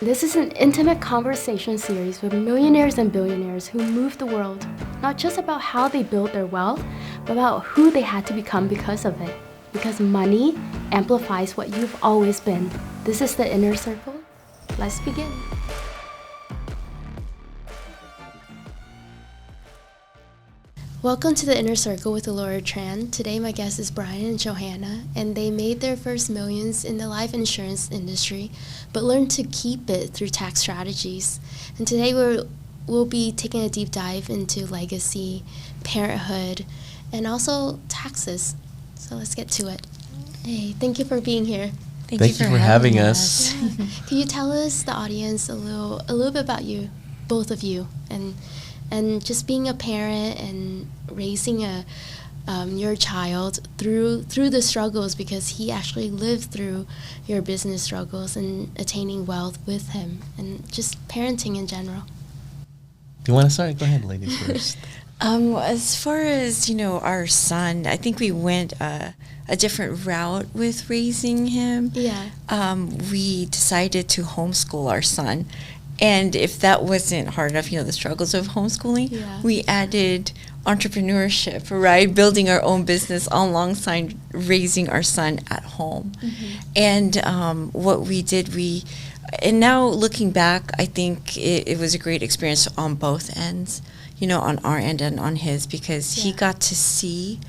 This is an intimate conversation series with millionaires and billionaires who moved the world, not just about how they built their wealth, but about who they had to become because of it. Because money amplifies what you've always been. This is the Inner Circle. Let's begin. Welcome to the Inner Circle with Elora Tran. Today my guest is Bryan and Johanna, and they made their first millions in the life insurance industry, but learned to keep it through tax strategies. And today we'll be taking a deep dive into legacy, parenthood, and also taxes. So let's get to it. Hey, thank you for being here. Thank you for having us. Yeah. Can you tell us, the audience, a little bit about you, both of you, and just being a parent and raising your child through the struggles, because he actually lived through your business struggles and attaining wealth with him, and just parenting in general. Do you want to start? Go ahead, ladies first. As far as, our son, I think we went a different route with raising him. Yeah. We decided to homeschool our son. And if that wasn't hard enough, the struggles of homeschooling, we added entrepreneurship, right? Building our own business alongside raising our son at home. Mm-hmm. And what we did, and now looking back, I think it was a great experience on both ends, on our end and on his, because he got to see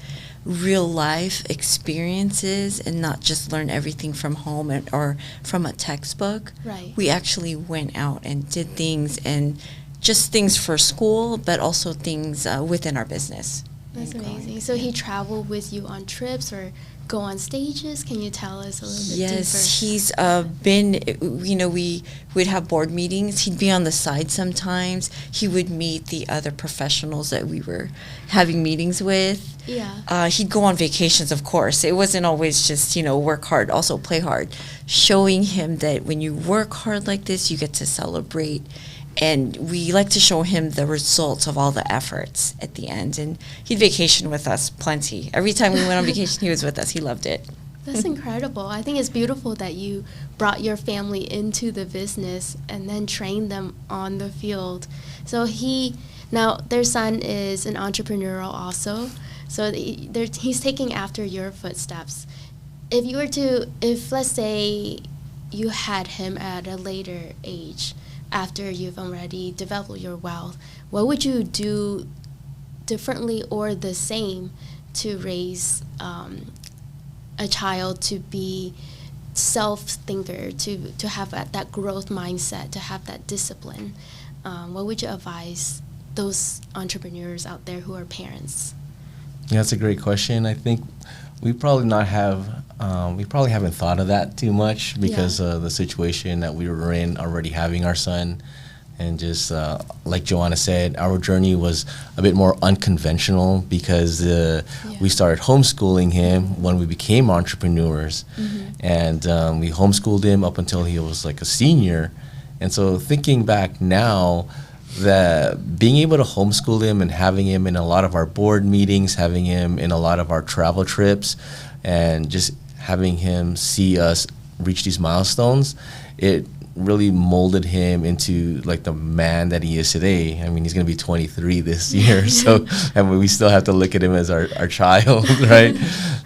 real life experiences and not just learn everything from home or from a textbook. Right. We actually went out and did things, and just things for school, but also things within our business. That's amazing. So he traveled with you on trips or go on stages? Can you tell us a little bit deeper? Yes, he's been, we would have board meetings. He'd be on the side sometimes. He would meet the other professionals that we were having meetings with. Yeah. He'd go on vacations, of course. It wasn't always just, work hard, also play hard. Showing him that when you work hard like this, you get to celebrate. And we like to show him the results of all the efforts at the end. And he'd vacation with us plenty. Every time we went on vacation, he was with us. He loved it. That's incredible. I think it's beautiful that you brought your family into the business and then trained them on the field. So now their son is an entrepreneur also. So he's taking after your footsteps. If let's say you had him at a later age, after you've already developed your wealth, what would you do differently or the same to raise a child to be self-thinker, to have that growth mindset, to have that discipline? What would you advise those entrepreneurs out there who are parents? Yeah, that's a great question. I think we probably haven't thought of that too much because of the situation that we were in, already having our son. And just like Johanna said, our journey was a bit more unconventional because we started homeschooling him when we became entrepreneurs. Mm-hmm. And we homeschooled him up until he was like a senior. And so thinking back now, that being able to homeschool him and having him in a lot of our board meetings, having him in a lot of our travel trips, and just having him see us reach these milestones, it really molded him into like the man that he is today. I mean, he's going to be 23 this year, so and we still have to look at him as our child, right?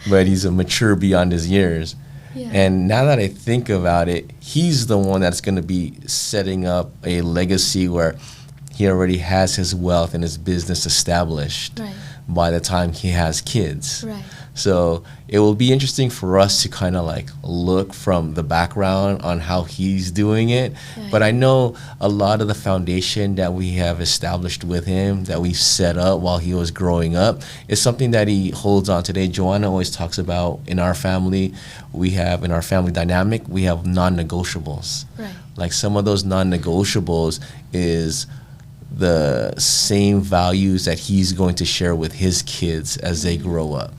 But he's a mature beyond his years. Yeah. And now that I think about it, he's the one that's going to be setting up a legacy where he already has his wealth and his business established by the time he has kids. Right. So it will be interesting for us to kind of like look from the background on how he's doing it. Right. But I know a lot of the foundation that we have established with him, that we've set up while he was growing up, is something that he holds on today. Johanna always talks about in our family, in our family dynamic, we have non-negotiables. Right. Like some of those non-negotiables is the same values that he's going to share with his kids as they grow up,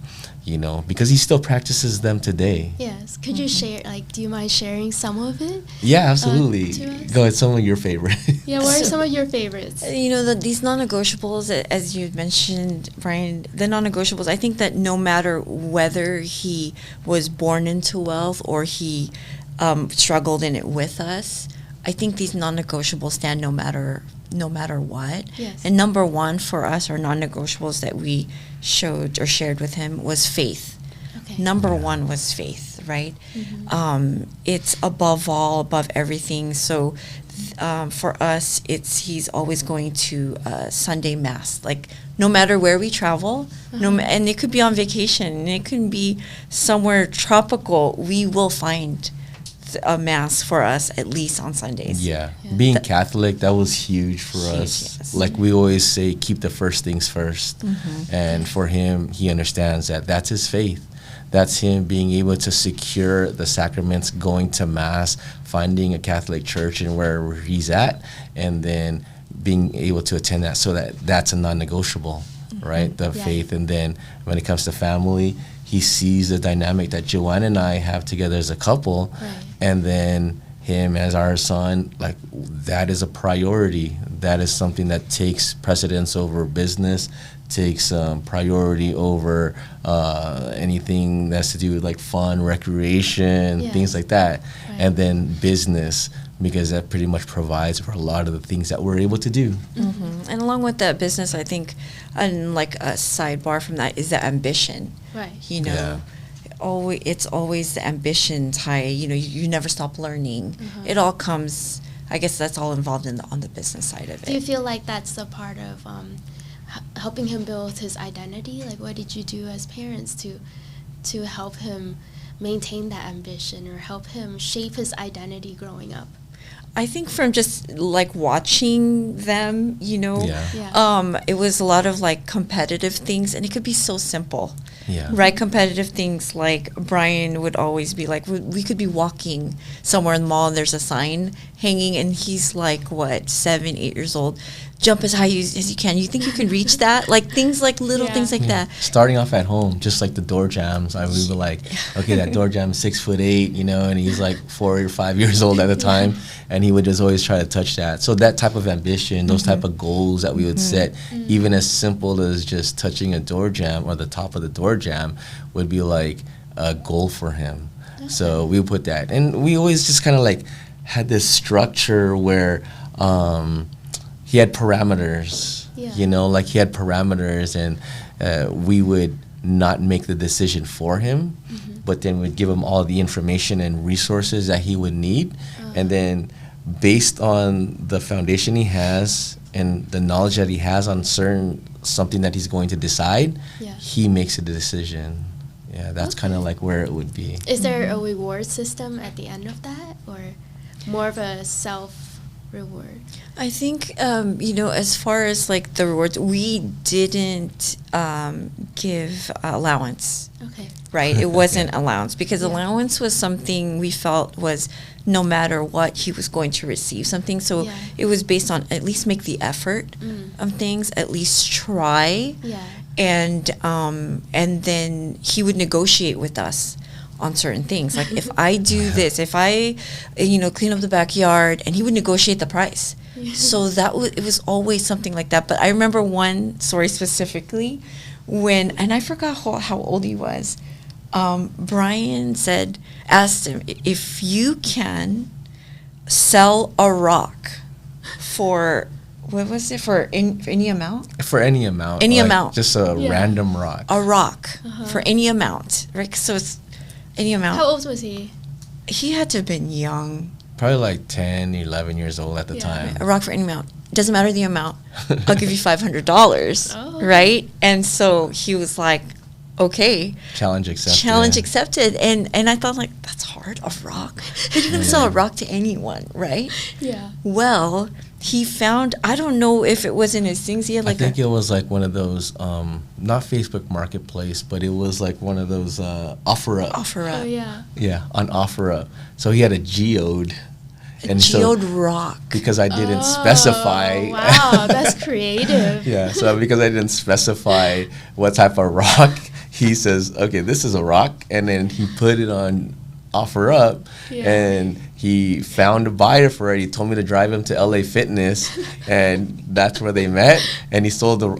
because he still practices them today. Yes. Could you share, do you mind sharing some of it? Yeah, absolutely. Go ahead, some of your favorites. Yeah, what are some of your favorites? These non-negotiables, as you mentioned, Bryan, the non-negotiables, I think that no matter whether he was born into wealth or he struggled in it with us, I think these non-negotiables stand no matter what. Yes. And number one for us, our non-negotiables that we showed or shared with him was faith. Okay. Number one was faith, right? Mm-hmm. It's above all, above everything. So for us, he's always going to Sunday mass. Like no matter where we travel, and it could be on vacation, and it can be somewhere tropical, we will find a mass for us at least on Sundays. Yeah. Being Catholic, that was huge for us. Yes. Like we always say, keep the first things first. And for him, he understands that that's his faith. That's him being able to secure the sacraments, going to mass, finding a Catholic church and wherever he's at, and then being able to attend that. So that's a non-negotiable, right? The faith. And then when it comes to family, he sees the dynamic that Joanna and I have together as a couple, and then him as our son, like that is a priority. That is something that takes precedence over business, takes priority over anything that has to do with like fun, recreation, things like that, and then business, because that pretty much provides for a lot of the things that we're able to do. And along with that business, I think, and like a sidebar from that is the ambition. Right. You know, it's always the ambition high. You know, you never stop learning. It all comes. I guess that's all involved on the business side of it. Do you feel like that's a part of helping him build his identity? Like, what did you do as parents to help him maintain that ambition or help him shape his identity growing up? I think from just like watching them, you know, it was a lot of like competitive things, and it could be so simple. Right, competitive things like Bryan would always be like, we could be walking somewhere in the mall and there's a sign hanging, and he's like, what, 7, 8 years old. Jump as high as you can. You think you can reach that? Like things like little things like that. Starting off at home, just like the door jams. We were like, okay, that door jam is 6'8", you know, and he's like 4 or 5 years old at the time, and he would just always try to touch that. So that type of ambition, those type of goals that we would set, even as simple as just touching a door jam or the top of the door jam, would be like a goal for him. So we would put that, and we always just kind of like had this structure where he had parameters, you know, like he had parameters, and we would not make the decision for him, but then we'd give him all the information and resources that he would need. And then based on the foundation he has and the knowledge that he has on something that he's going to decide, he makes a decision. Yeah, that's kind of like where it would be. Is there a reward system at the end of that, or more of a self-reward? I think, you know, as far as like the rewards, we didn't give allowance. Okay. Right? It wasn't allowance, because allowance was something we felt was no matter what, he was going to receive something. So it was based on at least make the effort of things, at least try. And then he would negotiate with us on certain things. Like if I do this, if I, you know, clean up the backyard, and he would negotiate the price. So it was always something like that. But I remember one story specifically when, and I forgot how old he was. Bryan asked him, if you can sell a rock for, what was it, for any amount? For any amount. Any like amount. Just a random rock. A rock for any amount, right? So it's any amount. How old was he? He had to have been young. Probably like 10, 11 years old at the time. A rock for any amount. Doesn't matter the amount. I'll give you $500, right? And so he was like, okay. Challenge accepted. Challenge accepted. And I thought, like, that's hard, a rock. But you're going to sell a rock to anyone, right? Well, he found, I don't know if it was in his things. He had like I think it was like one of those, not Facebook Marketplace, but it was like one of those OfferUp. OfferUp. Oh, yeah. Yeah, on OfferUp. So he had a geode. A geode rock. Because I didn't specify. Wow, that's creative. So because I didn't specify what type of rock, he says, okay, this is a rock. And then he put it on OfferUp, and he found a buyer for it. He told me to drive him to LA Fitness, and that's where they met. And he sold the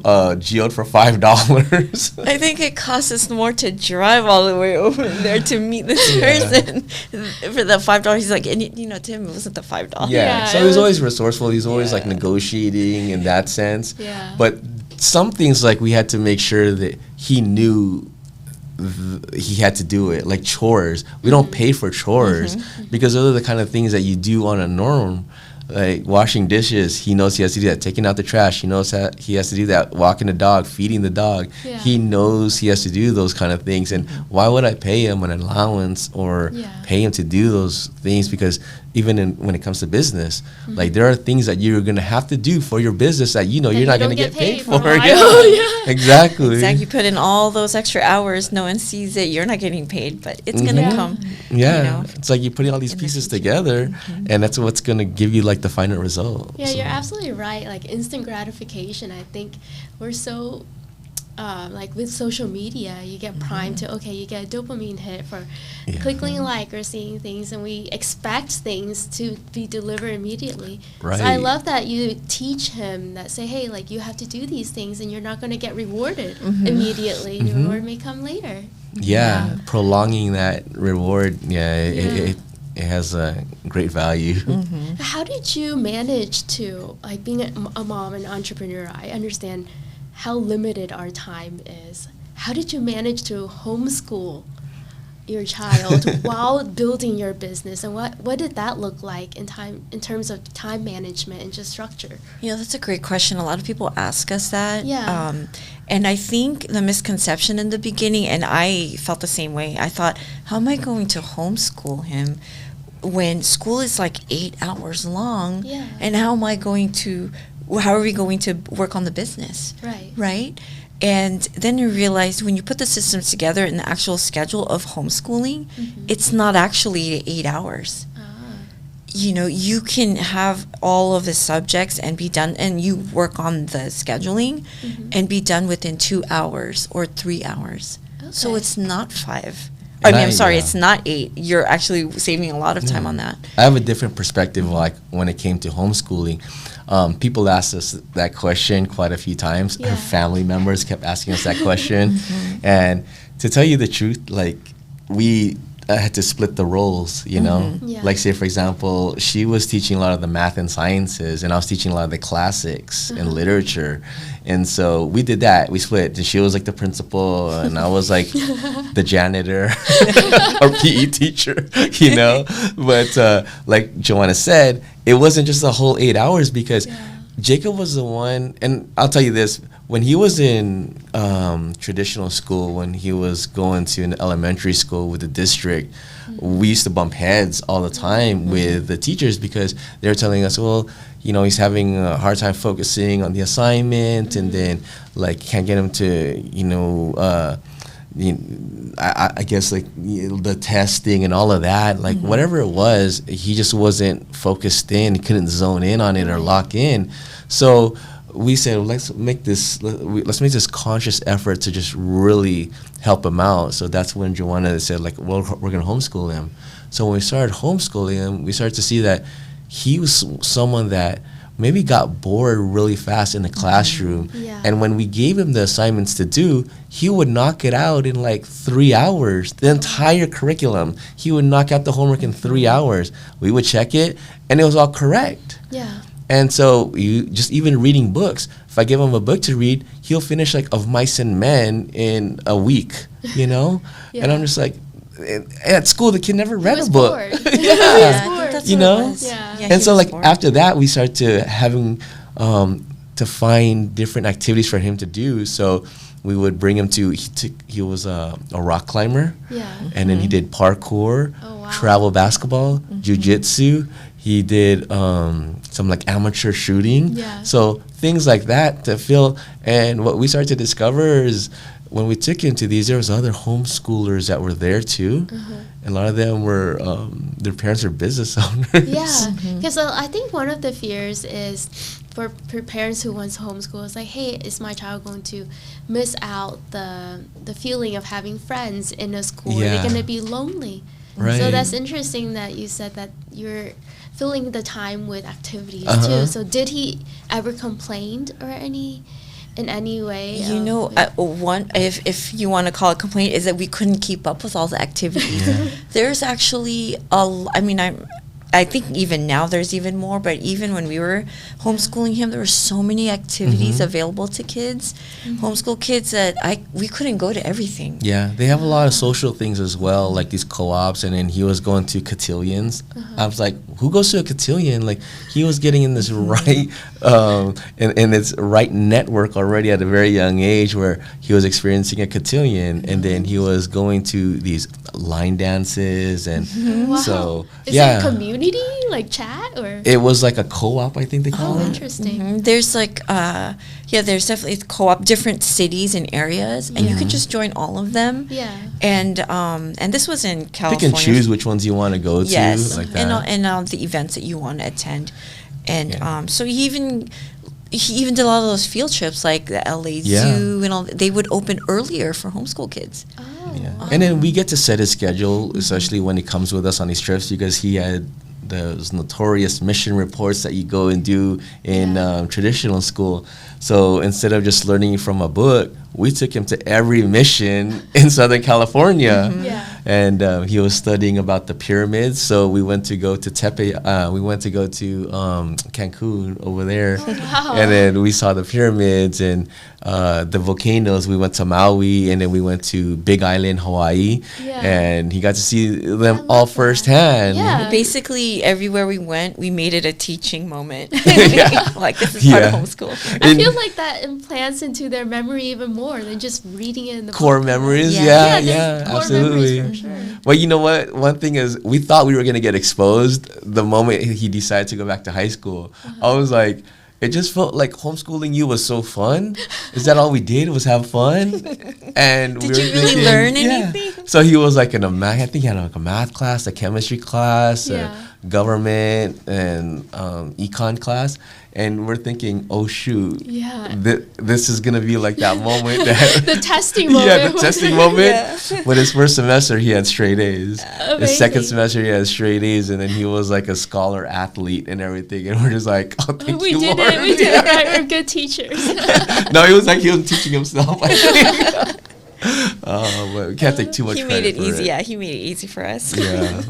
geode for $5. I think it costs us more to drive all the way over there to meet this person for the $5. He's like, and Tim, it wasn't the $5. Yeah. So he's always resourceful. He's always like negotiating in that sense. Yeah. But some things like we had to make sure that he knew he had to do it, like chores. We don't pay for chores because those are the kind of things that you do on a norm, like washing dishes. He knows he has to do that. Taking out the trash, he knows that he has to do that. Walking the dog, feeding the dog, he knows he has to do those kind of things. And why would I pay him an allowance or pay him to do those things? Because even when it comes to business, like there are things that you're going to have to do for your business that you're not going to get paid for. Exactly. You put in all those extra hours, no one sees it, you're not getting paid, but it's going to come. Yeah. It's like you're putting all these pieces together, and that's what's going to give you like the final result. Yeah, you're absolutely right. Like instant gratification, I think we're so like with social media, you get primed to, you get a dopamine hit for clicking like or seeing things, and we expect things to be delivered immediately. Right. So I love that you teach him that, say, hey, like you have to do these things and you're not going to get rewarded immediately. The reward may come later. Yeah, prolonging that reward, it has a great value. How did you manage to, like being a mom and entrepreneur, I understand how limited our time is. How did you manage to homeschool your child while building your business, and what did that look like in terms of time management and just structure? That's a great question. A lot of people ask us that. And I think the misconception in the beginning, and I felt the same way, I thought, how am I going to homeschool him when school is like 8 hours long? And how are we going to work on the business? Right? And then you realize when you put the systems together in the actual schedule of homeschooling, it's not actually 8 hours. You can have all of the subjects and be done, and you work on the scheduling and be done within 2 hours or 3 hours. So it's not 5. It's not 8. You're actually saving a lot of time on that. I have a different perspective, like when it came to homeschooling. People asked us that question quite a few times. Our family members kept asking us that question. And to tell you the truth, like we had to split the roles, Like say, for example, she was teaching a lot of the math and sciences, and I was teaching a lot of the classics and literature. And so we did that. We split. And she was like the principal, and I was like the janitor or PE teacher, But like Johanna said, it wasn't just the whole 8 hours, because Jacob was the one, and I'll tell you this, when he was in traditional school, when he was going to an elementary school with the district, we used to bump heads all the time with the teachers, because they were telling us, well, he's having a hard time focusing on the assignment, and then like can't get him to, I guess like the testing and all of that, like whatever it was, he just wasn't focused in. He couldn't zone in on it or lock in. So we said, let's make this conscious effort to just really help him out. So that's when Johanna said, like, well, we're going to homeschool him. So when we started homeschooling him, we started to see that he was someone that maybe got bored really fast in the classroom. And when we gave him the assignments to do, he would knock it out in like 3 hours. The entire curriculum, he would knock out the homework in 3 hours. We would check it, and it was all correct. And so you just even reading books, if I give him a book to read, he'll finish like Of Mice and Men in a week, And I'm just like, at school the kid never read a book. And so like after that we started to having to find different activities for him to do. So we would bring him to, he was a rock climber, and then he did parkour, travel basketball, jiu-jitsu. He did some like amateur shooting. So things like that to fill. And what we started to discover is when we took him to these, there was other homeschoolers that were there too. And a lot of them were, their parents are business owners. Because I think one of the fears is for parents who want to homeschool, is like, hey, is my child going to miss out the feeling of having friends in a school? Are they going to be lonely? Right. So that's interesting that you said that you're filling the time with activities Uh-huh. too. So did he ever complain or in any way? You know, one if you want to call it complaint is that we couldn't keep up with all the activities. Yeah. There's actually I mean, I think even now there's even more, but even when we were homeschooling him, there were so many activities available to kids, homeschool kids, that we couldn't go to everything. Yeah, they have a lot of social things as well, like these co-ops, and then he was going to cotillions. I was like, who goes to a cotillion? Like, he was getting in this right, in its right network already at a very young age, where he was experiencing a cotillion, and then he was going to these line dances, and Wow. so, Is yeah. it a community, like chat, or? It was like a co-op, I think they call it. Interesting. There's like, there's definitely co-op, different cities and areas, and you can just join all of them. Yeah. And this was in California. Pick and choose which ones you want to go to, Yes, like that. and all the events that you want to attend, and Yeah. so he even did a lot of those field trips, like the LA Yeah. Zoo and all. They would open earlier for homeschool kids. Oh. Yeah. And then we get to set his schedule, especially when he comes with us on these trips, because he had those notorious mission reports that you go and do in traditional school. So instead of just learning from a book, we took him to every mission in Southern California. Yeah. And he was studying about the pyramids. So we went to go to we went to go to Cancun over there. Wow. And then we saw the pyramids and the volcanoes. We went to Maui, and then we went to Big Island, Hawaii. Yeah. And he got to see I them love all that. firsthand. Yeah. Basically, everywhere we went, we made it a teaching moment. Yeah. Like, this is part of Yeah. homeschool. I And feel like that implants into their memory even more than just reading it in the core book. memories, Yeah. yeah, there's core absolutely. memories for sure. Well, you know what? One thing is, we thought we were going to get exposed the moment he decided to go back to high school. I was like, it just felt like homeschooling you was so fun. Is that all we did was have fun? And Did we were you really thinking, learn yeah. anything? So he was like in a math, I think he had like a math class, a chemistry class, Yeah. a government, and econ class. And we're thinking, oh shoot, Yeah. this is gonna be like that moment that The testing moment. yeah, the testing moment. Yeah. But his first semester, he had straight A's. His second Amazing. semester, he had straight A's, and then he was like a scholar athlete and everything. And we're just like, oh, thank We you, did Lord. it. We did it right. We're good teachers. No, he was like, he was teaching himself, I think. But we can't take too much He credit made it for easy. Yeah, he made it easy for us. Yeah.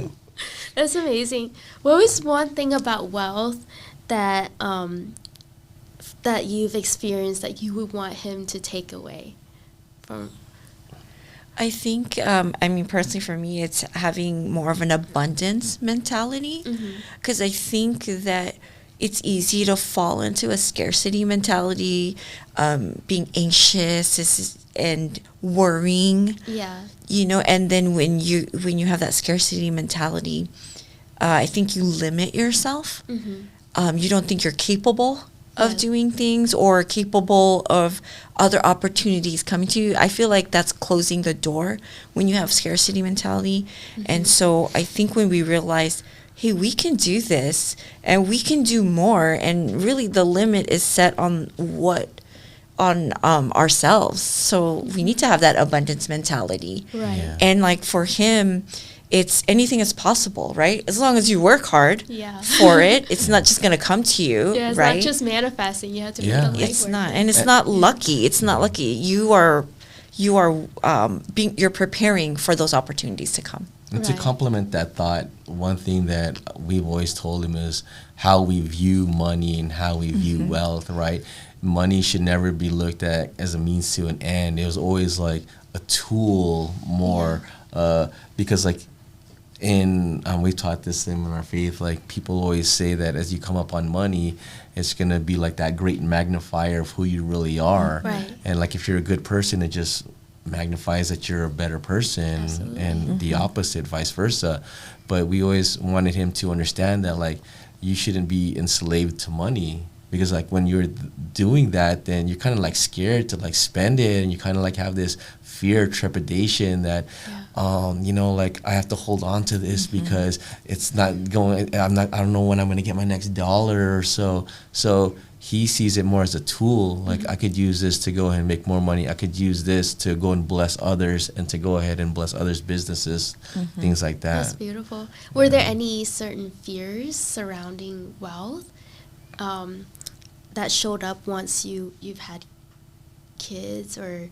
That's amazing. What was one thing about wealth that that you've experienced that you would want him to take away from? I think, I mean, personally for me, it's having more of an abundance mentality. Because I think that it's easy to fall into a scarcity mentality, being anxious and worrying. Yeah. You know, and then when you have that scarcity mentality, I think you limit yourself. You don't think you're capable of Yeah. doing things or capable of other opportunities coming to you. I feel like that's closing the door when you have scarcity mentality. And so I think when we realize, hey, we can do this and we can do more, and really the limit is set on ourselves. So we need to have that abundance mentality. Right. Yeah. And like for him, it's anything is possible, right? As long as you work hard Yeah. for it, it's not just going to come to you, Yeah, it's right? not just manifesting. You have to Yeah. put the It's legwork not, in. and it's not lucky. It's not lucky. You are you're preparing for those opportunities to come. And to Right. complement that thought, one thing that we've always told him is how we view money and how we view wealth, right? Money should never be looked at as a means to an end. It was always like a tool more, because like we taught this thing in our faith, like people always say that as you come up on money, it's going to be like that great magnifier of who you really are. Right. And like if you're a good person, it just magnifies that you're a better person. Absolutely. And the opposite, vice versa. But we always wanted him to understand that like you shouldn't be enslaved to money, because like when you're doing that, then you're kind of like scared to like spend it, and you kind of like have this fear, trepidation that you know, like I have to hold on to this because it's not going, I don't know when I'm going to get my next dollar or so. So he sees it more as a tool. Like, I could use this to go ahead and make more money. I could use this to go and bless others and to go ahead and bless others' businesses, things like that. That's beautiful. Were there any certain fears surrounding wealth that showed up once you've had kids or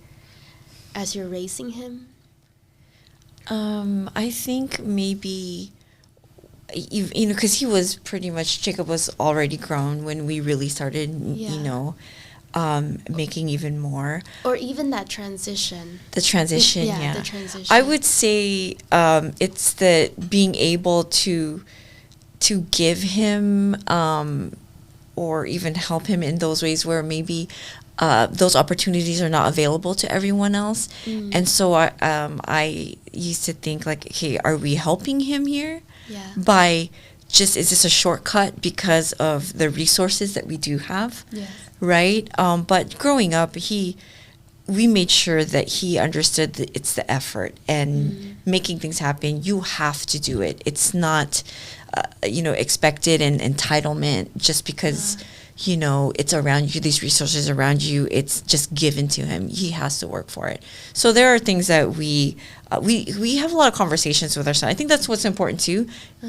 as you're raising him? I think maybe, because he was pretty much, Jacob was already grown when we really started, making even more. Or even that transition. The transition, the transition. I would say it's the being able to give him or even help him in those ways where maybe those opportunities are not available to everyone else. And so I used to think like, okay, are we helping him here? Yeah. By just, is this a shortcut because of the resources that we do have? Yes. Right? But growing up, we made sure that he understood that it's the effort and making things happen. You have to do it. It's not, expected and entitlement just because, it's around you, these resources around you, it's just given to him. He has to work for it. So there are things that we have a lot of conversations with our son. I think that's what's important too,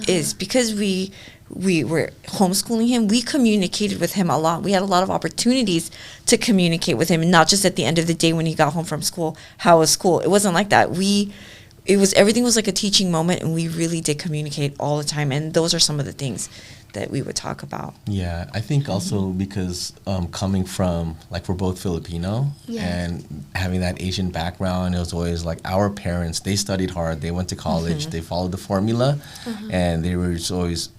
is because we were homeschooling him, we communicated with him a lot. We had a lot of opportunities to communicate with him, and not just at the end of the day when he got home from school, how was school? It wasn't like that. Everything was like a teaching moment, and we really did communicate all the time. And those are some of the things that we would talk about. Yeah, I think also because coming from, like, we're both Filipino, and having that Asian background, it was always like our parents, they studied hard, they went to college, they followed the formula, and they were just always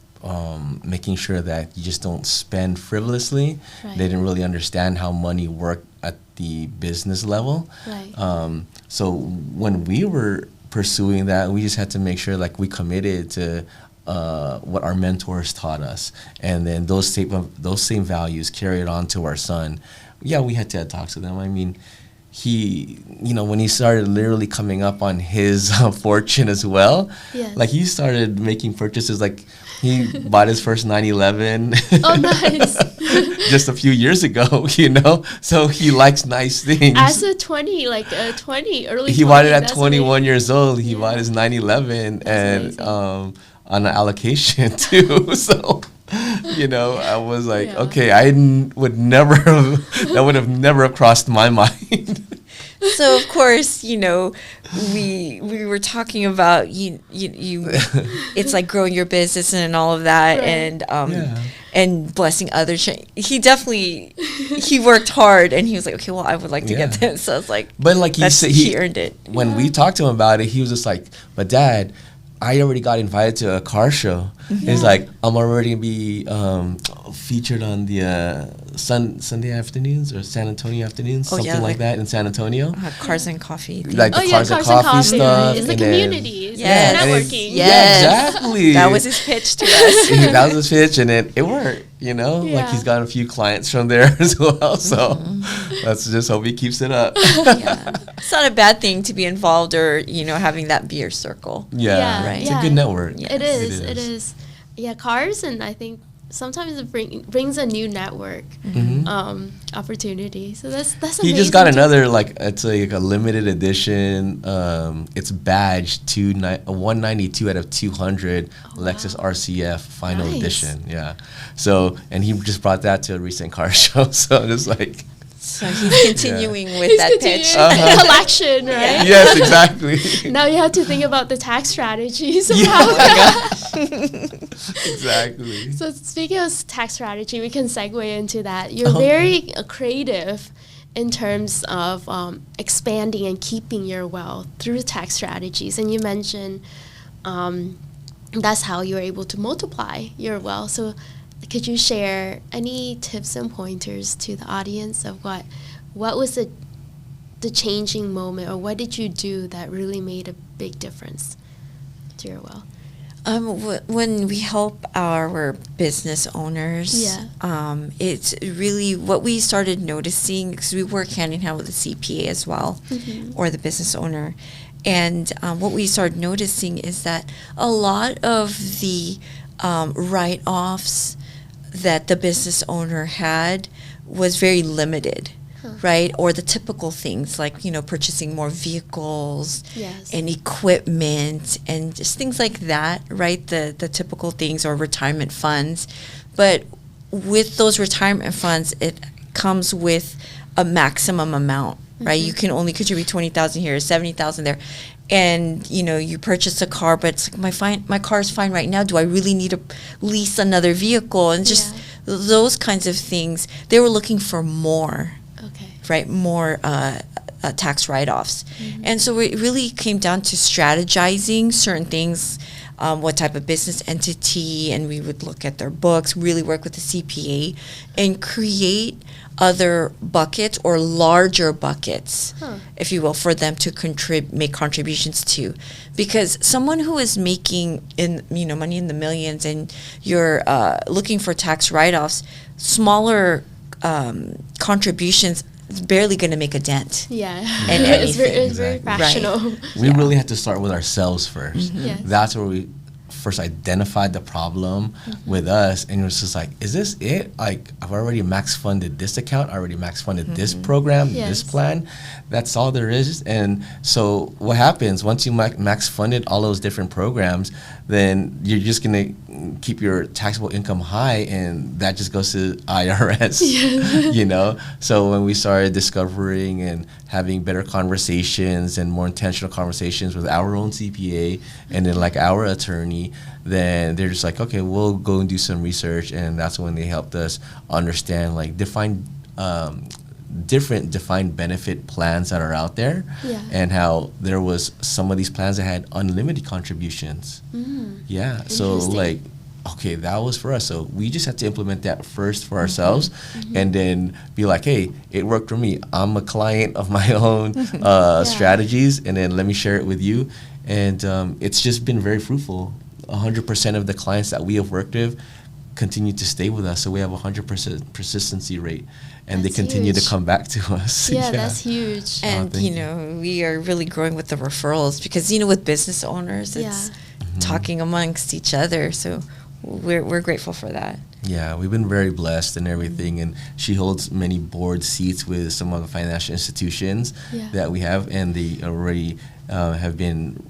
making sure that you just don't spend frivolously. Right. They didn't really understand how money worked at the business level. Right. So when we were pursuing that, we just had to make sure like we committed to what our mentors taught us, and then those same values carried on to our son. Yeah, we had TED Talks with him. I mean, he, when he started literally coming up on his fortune as well, like he started making purchases. Like he bought his first 911. Oh, nice. Just a few years ago, so he likes nice things. As a 20, early 20. He bought it at 21 years old. He bought his 911 and on an allocation too. So, I was like, okay, that would have never crossed my mind. So of course, we were talking about you it's like growing your business and all of that, right. And blessing others. He worked hard, and he was like, okay, well, I would like to get this. So I was like, but like he earned it. When we talked to him about it, he was just like, but Dad, I already got invited to a car show. He's like, I'm already gonna be featured on the Sunday afternoons or San Antonio afternoons, something like that in San Antonio. Cars and coffee. Like the Cars and Coffee stuff. It's the community. It's networking. Yeah, exactly. That was his pitch to us. That was his pitch, and it worked. Like he's got a few clients from there as well. So let's just hope he keeps it up. It's not a bad thing to be involved or having that be your circle. Right. It's a good network. Yes. It is. Yeah, cars, and I think sometimes it brings a new network opportunity. So that's amazing. He just got another, it's like a limited edition. It's badged 192 out of 200 Lexus RCF final edition. Yeah. So, and he just brought that to a recent car show. So just like. So he's continuing with that pitch. Collection, right? Yes, exactly. Now you have to think about the tax strategies. Exactly. So speaking of tax strategy, we can segue into that. You're very creative in terms of expanding and keeping your wealth through tax strategies. And you mentioned that's how you're able to multiply your wealth. So could you share any tips and pointers to the audience of what was the changing moment, or what did you do that really made a big difference to your wealth? When we help our business owners, it's really what we started noticing, because we work hand in hand with the CPA as well, or the business owner. And what we started noticing is that a lot of the write-offs that the business owner had was very limited, right? Or the typical things like, purchasing more vehicles and equipment and just things like that, right? The typical things, or retirement funds. But with those retirement funds, it comes with a maximum amount, right? You can only contribute 20,000 here, 70,000 there. And, you purchase a car, but it's like, my car is fine right now. Do I really need to lease another vehicle? And just those kinds of things. They were looking for more, right? More tax write-offs. And so it really came down to strategizing certain things, what type of business entity, and we would look at their books, really work with the CPA, and create other buckets or larger buckets, if you will, for them to make contributions to. Because someone who is making money in the millions, and you're looking for tax write-offs, smaller contributions is barely going to make a dent. Yeah, and it's very fractional. Right. We really had to start with ourselves first. Yes. That's where we first identified the problem with us, and it was just like, is this it? Like, I've already max funded this account, I already max funded this program, this plan. That's all there is. And so what happens once you max funded all those different programs, then you're just gonna keep your taxable income high, and that just goes to IRS. So when we started discovering and having better conversations and more intentional conversations with our own CPA and then like our attorney, then they're just like, okay, we'll go and do some research. And that's when they helped us understand like different defined benefit plans that are out there, and how there was some of these plans that had unlimited contributions. So like, okay, that was for us. So we just had to implement that first for ourselves, and then be like, hey, it worked for me. I'm a client of my own strategies, and then let me share it with you. And it's just been very fruitful. 100% of the clients that we have worked with continue to stay with us. So we have a 100% persistency rate, and That's they continue huge. to come back to us. That's huge. And, we are really growing with the referrals because, with business owners, it's talking amongst each other. So we're grateful for that. Yeah, we've been very blessed and everything, and she holds many board seats with some of the financial institutions that we have, and they already have been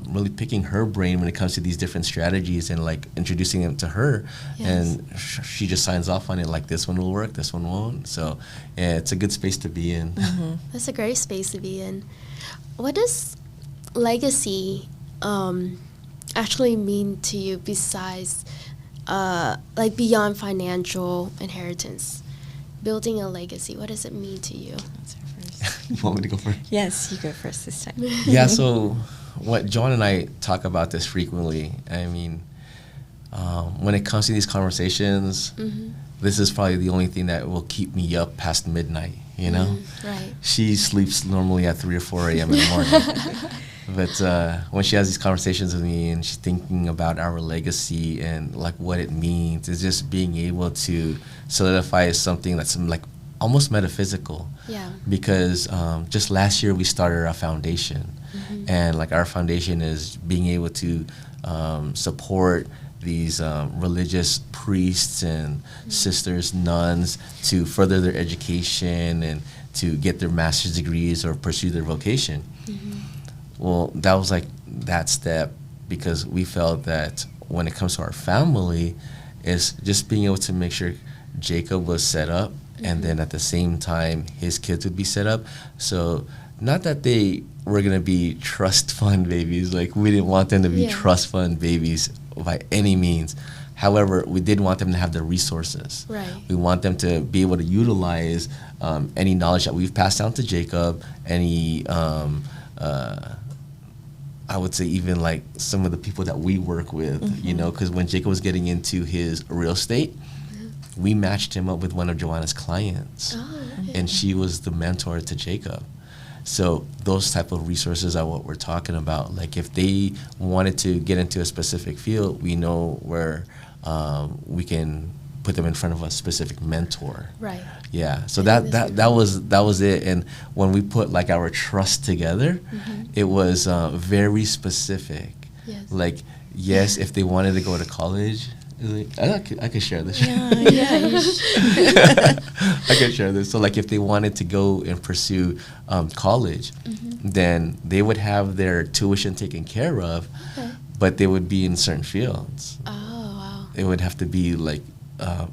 really picking her brain when it comes to these different strategies and like introducing them to her, and she just signs off on it like, this one will work, this one won't. So it's a good space to be in. That's a great space to be in. What does legacy actually mean to you besides like beyond financial inheritance? Building a legacy, what does it mean to you? You want me to go first? Yes, you go first this time. So what John and I talk about this frequently. I mean, when it comes to these conversations, this is probably the only thing that will keep me up past midnight, Right. She sleeps normally at 3 or 4 a.m. in the morning. But when she has these conversations with me and she's thinking about our legacy and like what it means, is just being able to solidify something that's like almost metaphysical. Because just last year we started our foundation, and like our foundation is being able to support these religious priests and sisters, nuns, to further their education and to get their master's degrees or pursue their vocation. Well, that was like that step, because we felt that when it comes to our family, is just being able to make sure Jacob was set up, and then at the same time his kids would be set up. So not that they were going to be trust fund babies, like we didn't want them to be trust fund babies by any means. However, we did want them to have the resources. Right. We want them to be able to utilize any knowledge that we've passed down to Jacob, any I would say even like some of the people that we work with, because when Jacob was getting into his real estate, we matched him up with one of Johanna's clients, and she was the mentor to Jacob. So those type of resources are what we're talking about. Like if they wanted to get into a specific field, we know where we can put them in front of a specific mentor. Right. Yeah. So that was it. And when we put like our trust together, it was very specific. Yes. Like, yes, if they wanted to go to college, I could share this. Yeah, yeah. I could share this. So, like, if they wanted to go and pursue college, then they would have their tuition taken care of, but they would be in certain fields. Oh, wow. It would have to be like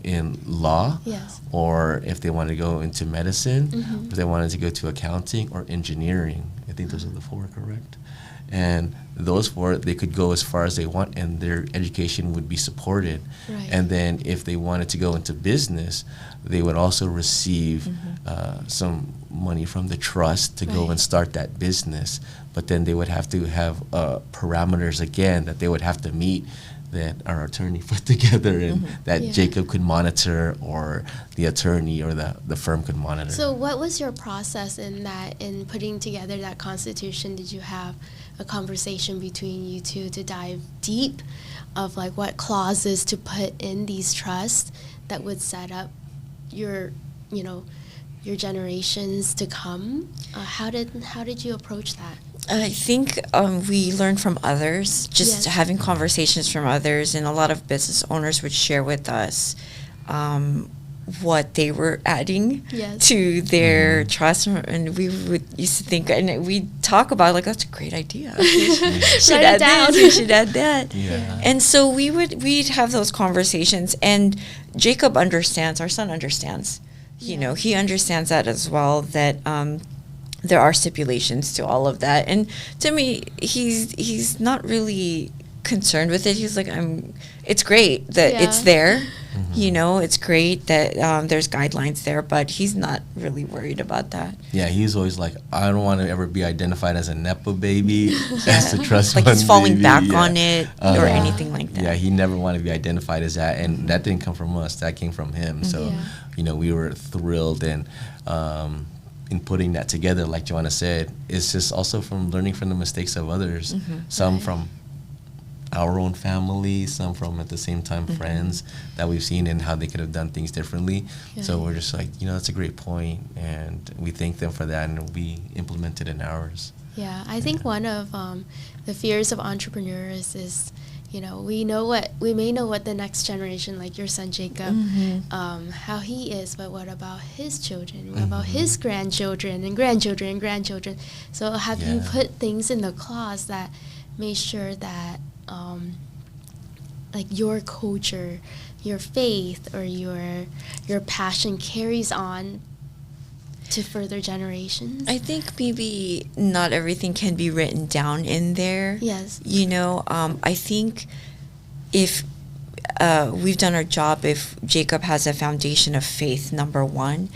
in law, Yes. or if they wanted to go into medicine, Mm-hmm. if they wanted to go to accounting or engineering. I think those are the four, correct? And those four, they could go as far as they want, and their education would be supported. Right. And then if they wanted to go into business, they would also receive some money from the trust to go Right. and start that business. But then they would have to have parameters again that they would have to meet, that our attorney put together, and that Yeah. Jacob could monitor, or the attorney or the firm could monitor. So what was your process in putting together that constitution? Did you have a conversation between you two to dive deep of like what clauses to put in these trusts that would set up your generations to come? How did you approach that? I think we learned from others, just Yes. having conversations from others, and a lot of business owners would share with us what they were adding Yes. to their trust, and we used to think, and we talk about like, that's a great idea. We should Write it add down. this, we should add that. Yeah. And so we'd have those conversations, and Jacob understands, our son understands, you know, he understands that as well, that there are stipulations to all of that. And to me, he's not really concerned with it. He's like, it's great that it's Yeah. there, you know, it's great that there's guidelines there, but he's not really worried about that. Yeah, he's always like, I don't want to ever be identified as a Nepo baby, as the trust Like fund he's falling baby. back Yeah. on it or anything like that. Yeah, he never wanted to be identified as that, and that didn't come from us. That came from him. So, Yeah. we were thrilled, and in putting that together, like Johanna said, it's just also from learning from the mistakes of others. Some from our own family, some from at the same time friends that we've seen, and how they could have done things differently. So we're just like, that's a great point, and we thank them for that, and we implement it in ours. Yeah, I think one of the fears of entrepreneurs is, we may know what the next generation, like your son Jacob, how he is, but what about his children? What about his grandchildren and grandchildren and grandchildren? So have you put things in the clause that made sure that like your culture, your faith, or your passion carries on to further generations? I think maybe not everything can be written down in there. Yes. I think if we've done our job, if Jacob has a foundation of faith, number one,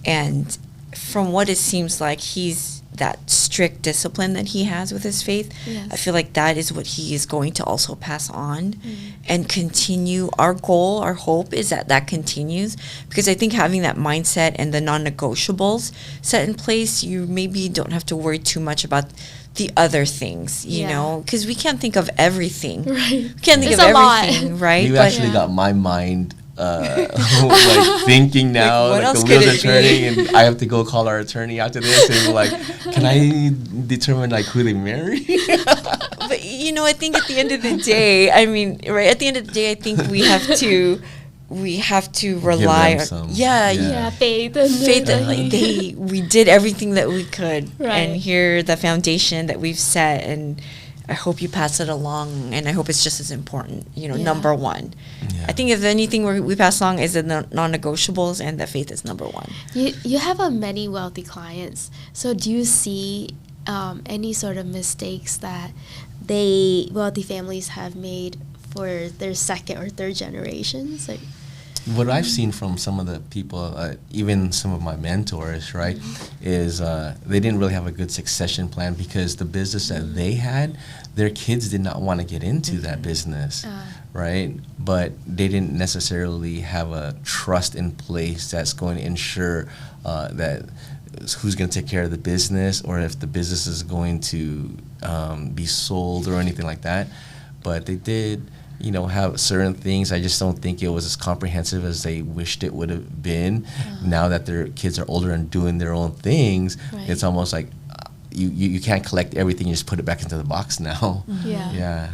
and from what it seems like, he's that strict discipline that he has with his faith, I feel like that is what he is going to also pass on and continue. Our goal, our hope is that continues, because I think having that mindset and the non-negotiables set in place, you maybe don't have to worry too much about the other things, you know, because we can't think of everything. Right. We can't think It's of a lot. everything, right? You actually got my mind like thinking now, Like, what like else the could wheels it are turning, be? and I have to go call our attorney after this, and like, can I determine like who they marry? But I think at the end of the day, at the end of the day, I think we have to rely them on some- Faith and faith that we did everything that we could, Right. and here the foundation that we've set, and I hope you pass it along, and I hope it's just as important, number one. Yeah. I think if anything we pass along is the non-negotiables, and that faith is number one. You have many wealthy clients, so do you see any sort of mistakes that wealthy families have made for their second or third generations? Like, What I've seen from some of the people, even some of my mentors, right, is they didn't really have a good succession plan, because the business that they had, their kids did not want to get into that business, right? But they didn't necessarily have a trust in place that's going to ensure that who's going to take care of the business, or if the business is going to be sold or anything like that. But they did have certain things. I just don't think it was as comprehensive as they wished it would have been. Now that their kids are older and doing their own things, Right. it's almost like you can't collect everything, you just put it back into the box now. Yeah. Yeah,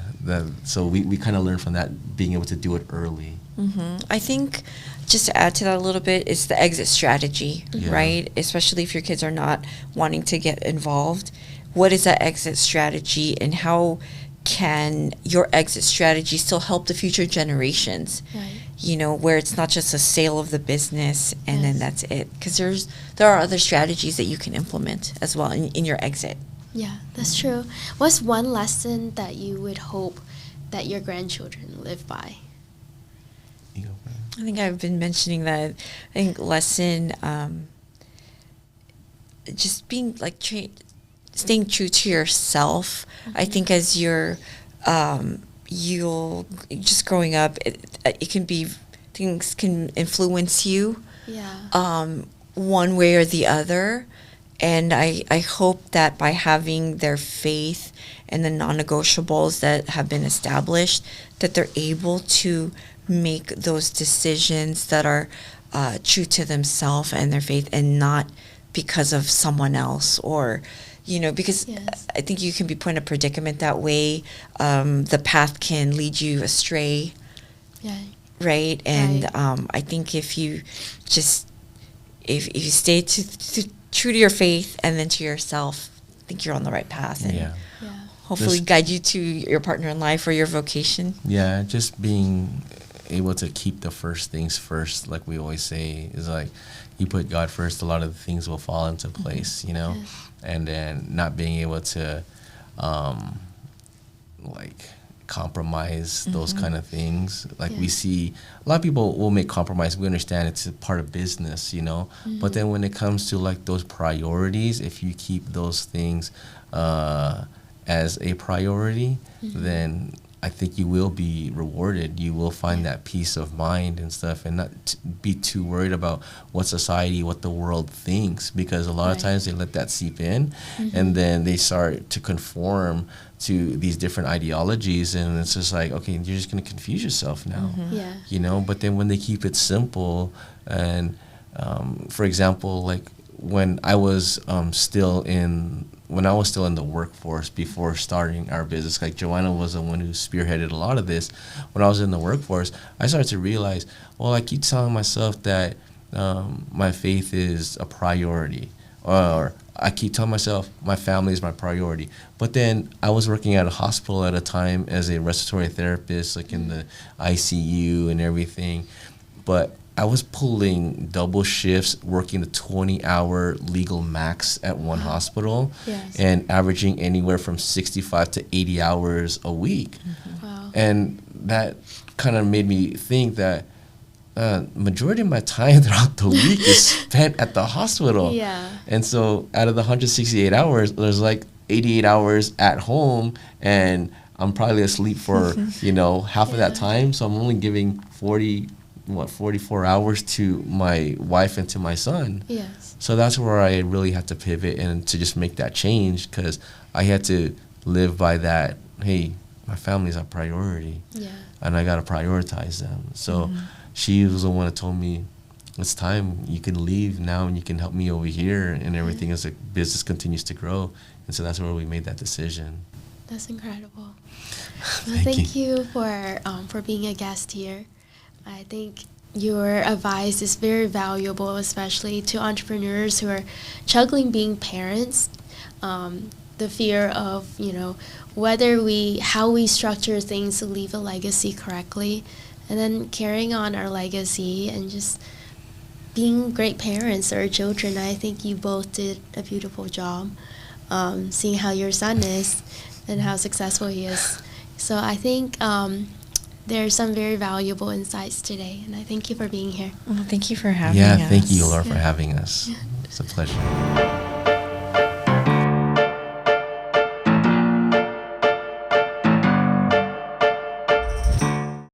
So we kind of learned from that, being able to do it early. I think just to add to that a little bit is the exit strategy, right? Especially if your kids are not wanting to get involved. What is that exit strategy, and how can your exit strategy still help the future generations? Right. You know, where it's not just a sale of the business and then that's it. Because there are other strategies that you can implement as well in your exit. Yeah, that's true. What's one lesson that you would hope that your grandchildren live by? I think I've been mentioning that. I think lesson, just being like staying true to yourself. I think as you'll just growing up, it can be, things can influence you. Yeah. One way or the other. And I hope that by having their faith and the non-negotiables that have been established, that they're able to make those decisions that are true to themselves and their faith, and not because of someone else, or, you know, because I think you can be put in a predicament that way. The path can lead you astray. Yeah. Right? And I think if you just, if you stay true to your faith and then to yourself, I think you're on the right path. And hopefully guide you to your partner in life or your vocation. Yeah, just being able to keep the first things first, like we always say, is like, you put God first, a lot of the things will fall into place, you know? And then not being able to, like, compromise those kind of things. Like we see a lot of people will make compromise. We understand it's a part of business, you know, but then when it comes to like those priorities, if you keep those things as a priority, then I think you will be rewarded. You will find that peace of mind and stuff, and not be too worried about what society, what the world thinks, because a lot of times they let that seep in, and then they start to conform to these different ideologies, and it's just like, okay, you're just going to confuse yourself now. You know, but then when they keep it simple, and for example, like when I was still in the workforce before starting our business, like Joanna was the one who spearheaded a lot of this. When I was in the workforce, I started to realize, well, I keep telling myself that my faith is a priority, or I keep telling myself my family is my priority. But then I was working at a hospital at a time as a respiratory therapist, like in the ICU and everything. But I was pulling double shifts, working the 20-hour legal max at one hospital, and averaging anywhere from 65 to 80 hours a week. Wow. And that kind of made me think that majority of my time throughout the week is spent at the hospital. And so out of the 168 hours, there's like 88 hours at home, and I'm probably asleep for, you know, half of that time. So I'm only giving 44 hours to my wife and to my son. So that's where I really had to pivot and to just make that change, because I had to live by that, hey, my family's a priority, and I got to prioritize them. So she was the one that told me, it's time, you can leave now and you can help me over here and everything as the business continues to grow. And so that's where we made that decision. That's incredible. Well, thank you for being a guest here. I think your advice is very valuable, especially to entrepreneurs who are juggling being parents. The fear of, you know, how we structure things to leave a legacy correctly, and then carrying on our legacy and just being great parents to our children. I think you both did a beautiful job, seeing how your son is and how successful he is. So I think there are some very valuable insights today, and I thank you for being here. Well, thank you for having us. Yeah, thank you, Elora, for having us. It's a pleasure.